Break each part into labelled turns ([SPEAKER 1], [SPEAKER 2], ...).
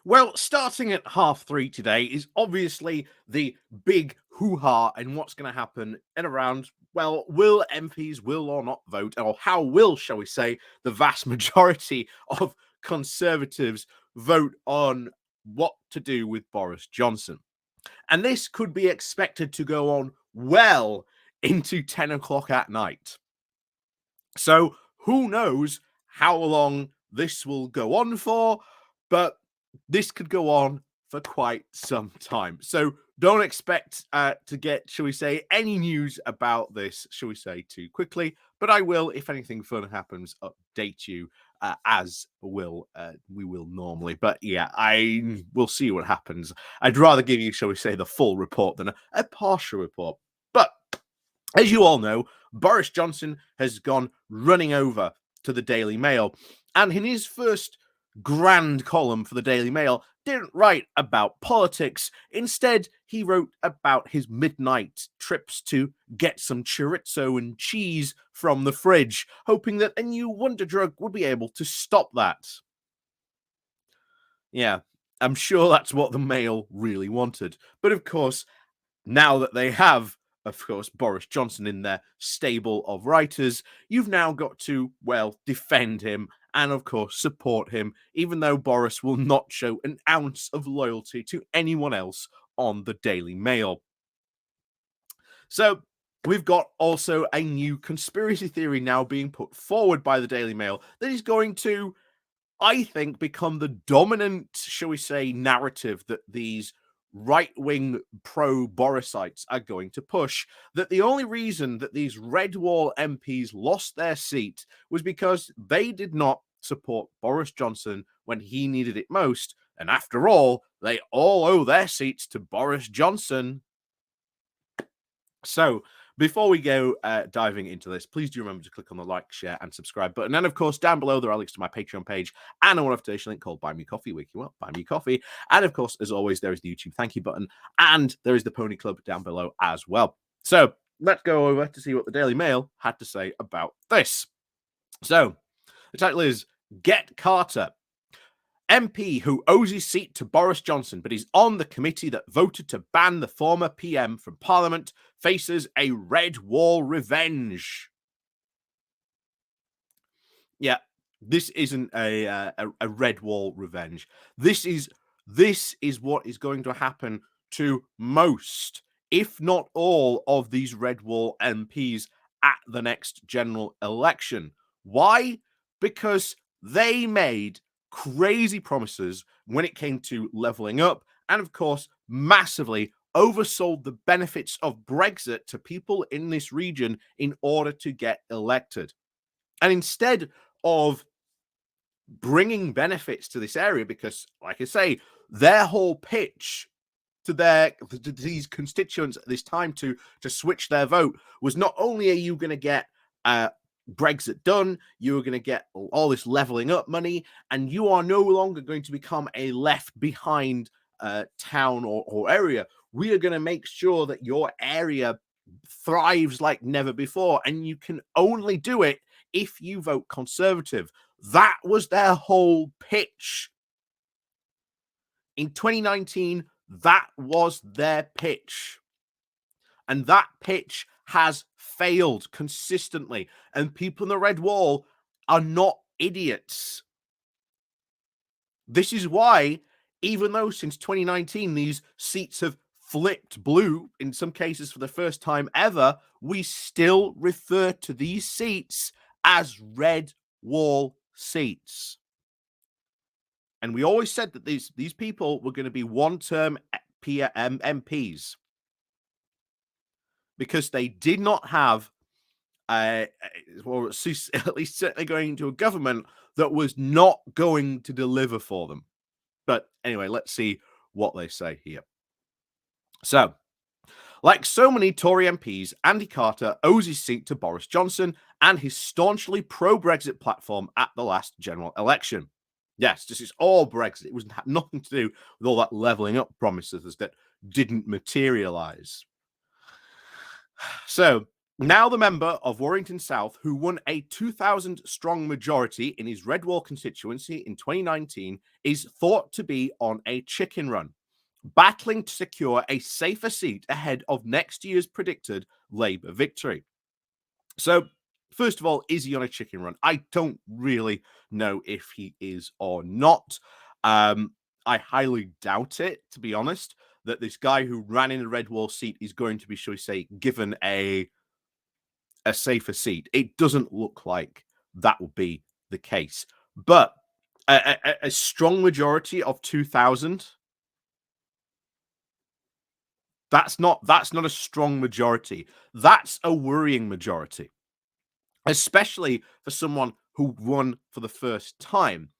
[SPEAKER 1] Well, starting at 3:30 today is obviously the big hoo-ha and what's going to happen in around, well, will MPs will or not vote, or how will, shall we say, the vast majority of Conservatives vote on what to do with Boris Johnson. And this could be expected to go on well into 10 o'clock at night. So who knows how long this will go on for, but this could go on for quite some time. So don't expect to get, shall we say, any news about this, shall we say, too quickly. But I will, if anything fun happens, update you as we will normally. But yeah, I will see what happens. I'd rather give you, shall we say, the full report than a partial report. But as you all know, Boris Johnson has gone running over to the Daily Mail, and in his first grand column for the Daily Mail, didn't write about politics. Instead, he wrote about his midnight trips to get some chorizo and cheese from the fridge, hoping that a new wonder drug would be able to stop that. Yeah, I'm sure that's what the Mail really wanted. But of course, now that they have, of course, Boris Johnson in their stable of writers, you've now got to, well, defend him and, of course, support him, even though Boris will not show an ounce of loyalty to anyone else on the Daily Mail. So we've got also a new conspiracy theory now being put forward by the Daily Mail that is going to, I think, become the dominant, shall we say, narrative that these right-wing pro-Borisites are going to push, that the only reason that these red wall MPs lost their seat was because they did not support Boris Johnson when he needed it most. And after all, they all owe their seats to Boris Johnson. So before we go diving into this, please do remember to click on the like, share, and subscribe button. And of course, down below, there are links to my Patreon page and a one-off link called Buy Me Coffee, wake you up, buy me coffee. And of course, as always, there is the YouTube thank you button, and there is the Pony Club down below as well. So let's go over to see what the Daily Mail had to say about this. So the title is Get Carter. MP who owes his seat to Boris Johnson, but is on the committee that voted to ban the former PM from Parliament, faces a red wall revenge. Yeah, this isn't a red wall revenge. This is what is going to happen to most, if not all, of these red wall MPs at the next general election. Why? Because they made crazy promises when it came to levelling up, and of course, massively oversold the benefits of Brexit to people in this region in order to get elected. And instead of bringing benefits to this area, because, like I say, their whole pitch to these constituents at this time to switch their vote was not only are you going to get Brexit done, you are going to get all this leveling up money, and you are no longer going to become a left behind town or area. We are going to make sure that your area thrives like never before, and you can only do it if you vote Conservative. That was their whole pitch. In 2019, that was their pitch. And that pitch has failed consistently. And people in the red wall are not idiots. This is why, even though since 2019 these seats have flipped blue, in some cases for the first time ever, we still refer to these seats as red wall seats. And we always said that these people were going to be one-term MPs because they did not have, or at least certainly going into a government that was not going to deliver for them. But anyway, let's see what they say here. So, like so many Tory MPs, Andy Carter owes his seat to Boris Johnson and his staunchly pro-Brexit platform at the last general election. Yes, this is all Brexit. It was nothing to do with all that levelling up promises that didn't materialize. So, Now the member of Warrington South who won a 2,000 strong majority in his Redwall constituency in 2019 is thought to be on a chicken run, battling to secure a safer seat ahead of next year's predicted Labour victory. So, first of all, is he on a chicken run? I don't really know if he is or not. I highly doubt it, to be honest, that this guy who ran in a Redwall seat is going to be, shall we say, given a safer seat. It doesn't look like that will be the case. But a strong majority of 2,000, that's not a strong majority. That's a worrying majority, especially for someone who won for the first time.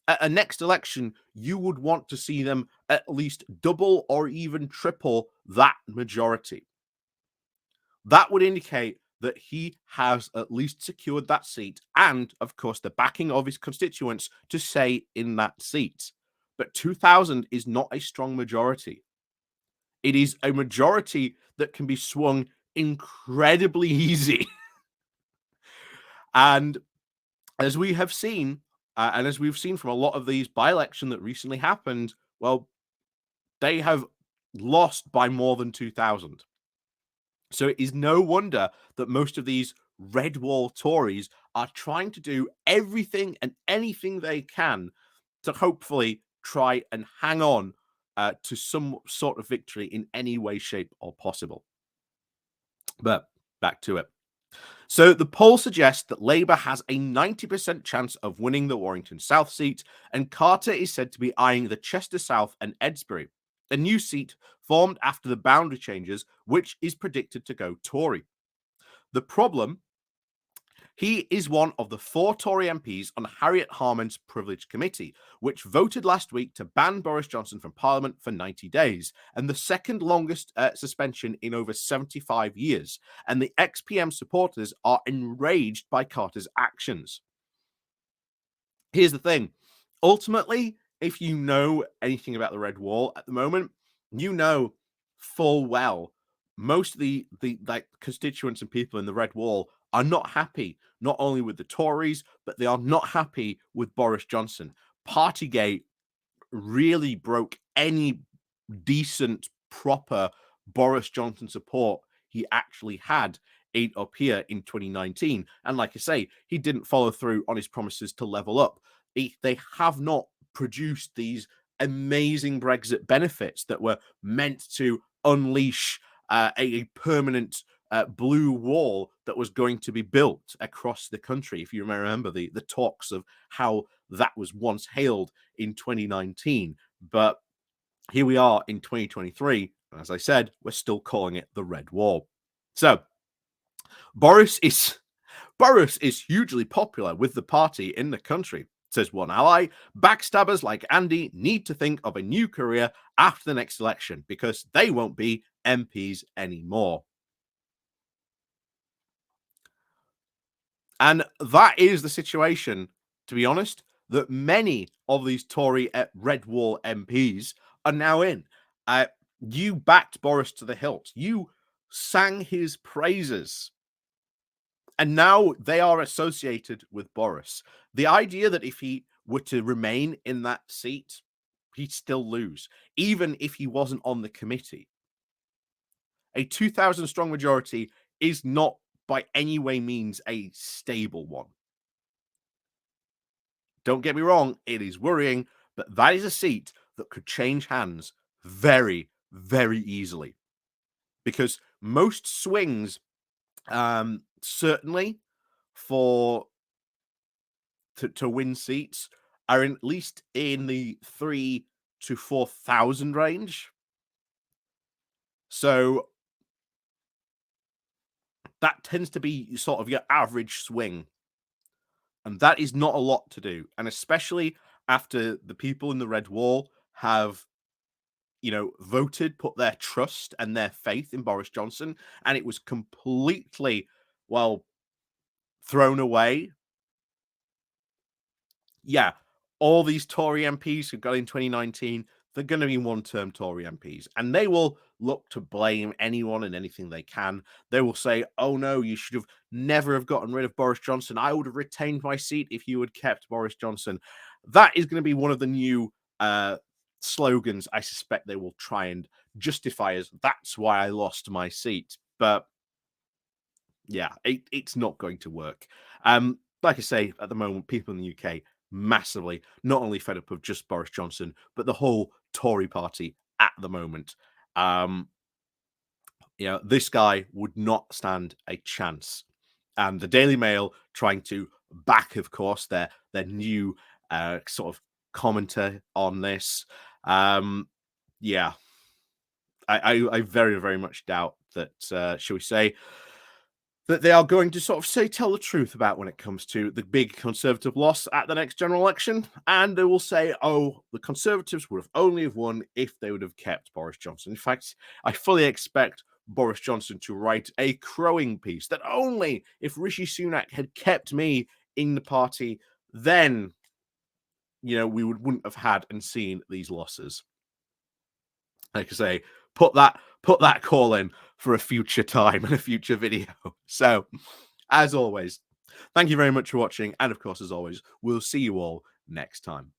[SPEAKER 1] At a next election, you would want to see them at least double or even triple that majority. That would indicate that he has at least secured that seat and, of course, the backing of his constituents to stay in that seat. But 2,000 is not a strong majority. It is a majority that can be swung incredibly easy. And as we have seen, and as we've seen from a lot of these by-election that recently happened, well, they have lost by more than 2,000. So it is no wonder that most of these red wall Tories are trying to do everything and anything they can to hopefully try and hang on to some sort of victory in any way, shape, or possible. But back to it. So the poll suggests that Labour has a 90% chance of winning the Warrington South seat, and Carter is said to be eyeing the Chester South and Edsbury, a new seat formed after the boundary changes, which is predicted to go Tory. The problem, he is one of the 4 Tory MPs on Harriet Harman's Privilege Committee, which voted last week to ban Boris Johnson from Parliament for 90 days, and the second longest suspension in over 75 years. And the ex-PM supporters are enraged by Carter's actions. Here's the thing. Ultimately, if you know anything about the Red Wall at the moment, you know full well most of the like constituents and people in the Red Wall are not happy, not only with the Tories, but they are not happy with Boris Johnson. Partygate really broke any decent, proper Boris Johnson support he actually had up here in 2019. And like I say, he didn't follow through on his promises to level up. They have not produced these amazing Brexit benefits that were meant to unleash a permanent blue wall that was going to be built across the country. If you remember the talks of how that was once hailed in 2019. But here we are in 2023, and as I said, we're still calling it the Red Wall. So Boris is hugely popular with the party in the country, says one ally. Backstabbers like Andy need to think of a new career after the next election because they won't be MPs anymore. And that is the situation, to be honest, that many of these Tory Red Wall MPs are now in. You backed Boris to the hilt. You sang his praises. And now they are associated with Boris. The idea that if he were to remain in that seat, he'd still lose, even if he wasn't on the committee. A 2,000 strong majority is not by any way means a stable one. Don't get me wrong, it is worrying, but that is a seat that could change hands very, very easily. Because most swings, certainly for to win seats, are at least in the 3 to 4,000 range. So that tends to be sort of your average swing. And that is not a lot to do. And especially after the people in the Red Wall have, voted, put their trust and their faith in Boris Johnson, and it was completely, well, thrown away. Yeah, all these Tory MPs who got in 2019, they're going to be one-term Tory MPs, and they will look to blame anyone and anything they can. They will say, "Oh no, you should have never have gotten rid of Boris Johnson. I would have retained my seat if you had kept Boris Johnson." That is going to be one of the new slogans I suspect they will try and justify as that's why I lost my seat. But yeah, it's not going to work. Like I say, at the moment, people in the UK massively not only fed up of just Boris Johnson, but the whole Tory party at the moment. Um, this guy would not stand a chance. And the Daily Mail trying to back, of course, their new sort of commenter on this. Yeah, I very, very much doubt that, shall we say, that they are going to sort of tell the truth about when it comes to the big Conservative loss at the next general election. And they will say, oh, the Conservatives would have only have won if they would have kept Boris Johnson. In fact, I fully expect Boris Johnson to write a crowing piece that only if Rishi Sunak had kept me in the party, then, wouldn't have had and seen these losses. Like I say, put that call in for a future time and a future video. So, as always, thank you very much for watching, and of course, as always, we'll see you all next time.